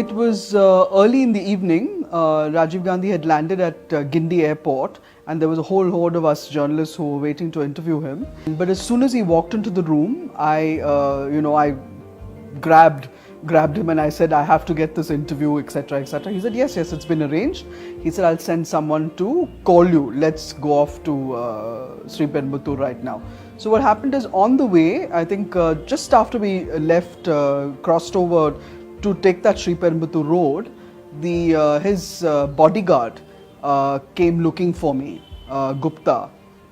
It was early in the evening. Rajiv Gandhi had landed at Guindy airport, and there was a whole horde of us journalists who were waiting to interview him. But as soon as he walked into the room, I grabbed him and I said, I have to get this interview, etc., etc. He said, yes, it's been arranged. He said, I'll send someone to call you. Let's go off to Sri Perumbudur right now. So what happened is, on the way, I think just after we left, crossed over to take that Sri Perumbudur road, his bodyguard came looking for me, Gupta.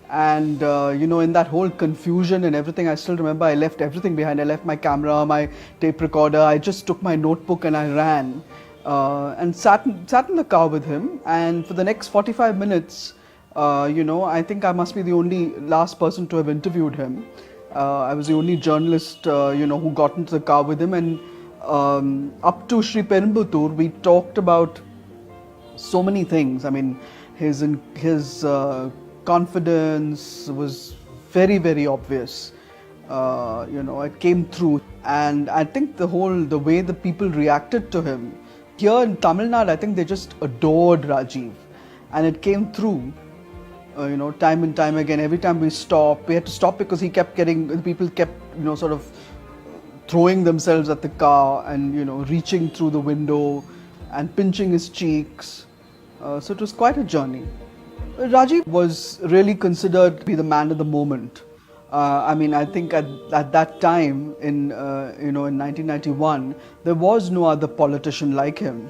And in that whole confusion and everything, I still remember I left everything behind. I left my camera, my tape recorder. I just took my notebook and I ran and sat in the car with him. And for the next 45 minutes, I think I must be the only last person to have interviewed him. I was the only journalist, who got into the car with him. And up to Sri Perumbudur, we talked about so many things. I mean, his confidence was very, very obvious. It came through, and I think the way the people reacted to him here in Tamil Nadu, I think they just adored Rajiv, and it came through. Time and time again. Every time we had to stop because people kept sort of throwing themselves at the car and reaching through the window and pinching his cheeks. So it was quite a journey. Rajiv was really considered to be the man of the moment. I think at that time in 1991, there was no other politician like him.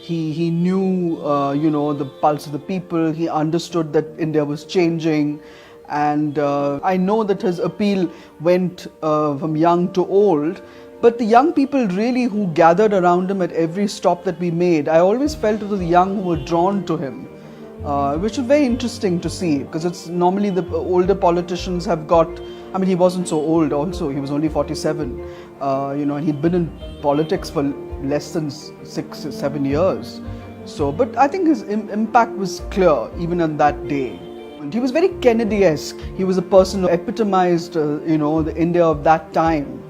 He knew the pulse of the people. He understood that India was changing, and I know that his appeal went from young to old. But the young people really who gathered around him at every stop that we made, I always felt it was the young who were drawn to him. Which was very interesting to see, because it's normally the older politicians have got, he wasn't so old also, he was only 47, and he'd been in politics for less than 6-7 years. So, but I think his impact was clear even on that day. And he was very Kennedy-esque. He was a person who epitomized, the India of that time.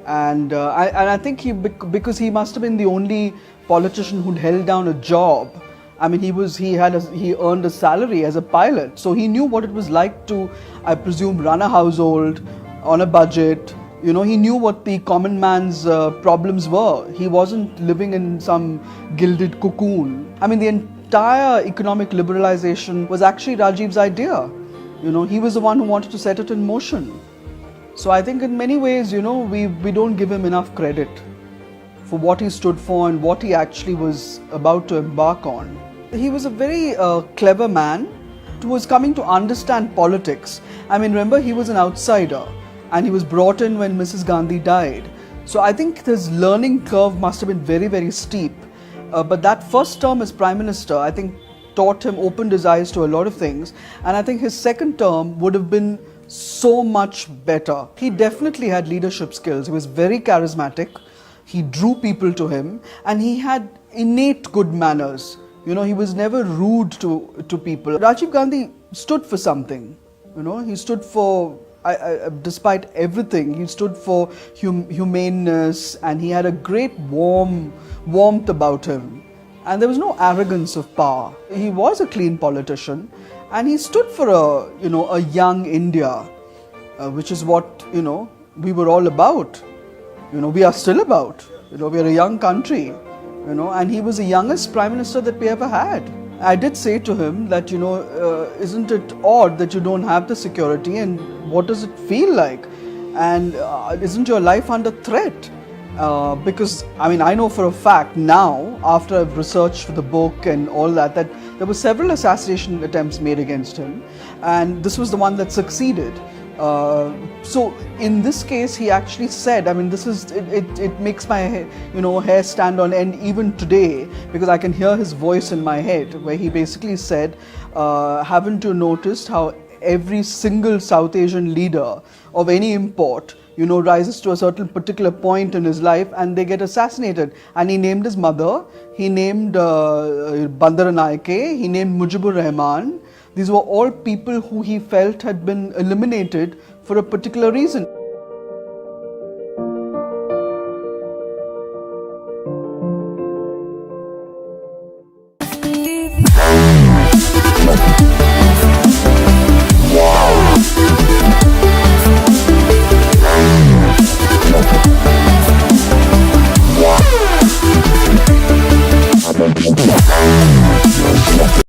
And I think because he must have been the only politician who'd held down a job. He earned a salary as a pilot, so he knew what it was like to, I presume, run a household on a budget. He knew what the common man's problems were. He wasn't living in some gilded cocoon. The entire economic liberalization was actually Rajiv's idea. He was the one who wanted to set it in motion. So I think in many ways, we don't give him enough credit for what he stood for and what he actually was about to embark on. He was a very clever man who was coming to understand politics. Remember, he was an outsider and he was brought in when Mrs. Gandhi died. So I think his learning curve must have been very, very steep. But that first term as Prime Minister, I think, opened his eyes to a lot of things. And I think his second term would have been so much better. He definitely had leadership skills. He was very charismatic. He drew people to him, and he had innate good manners. He was never rude to people. Rajiv Gandhi stood for something. He stood for, despite everything, he stood for humaneness, and he had a great warmth about him. And there was no arrogance of power. He was a clean politician, and he stood for a young India, which is what we were all about. We are still about. We are a young country, and he was the youngest Prime Minister that we ever had. I did say to him that, isn't it odd that you don't have the security, and what does it feel like? And isn't your life under threat? Because, I know for a fact now, after I've researched for the book and all that there were several assassination attempts made against him, and this was the one that succeeded. So in this case, he actually said, it makes my hair stand on end even today, because I can hear his voice in my head, where he basically said, haven't you noticed how every single South Asian leader of any import rises to a certain particular point in his life and they get assassinated? And he named his mother, he named Bandaranaike, he named Mujibur Rahman. These were all people who he felt had been eliminated for a particular reason.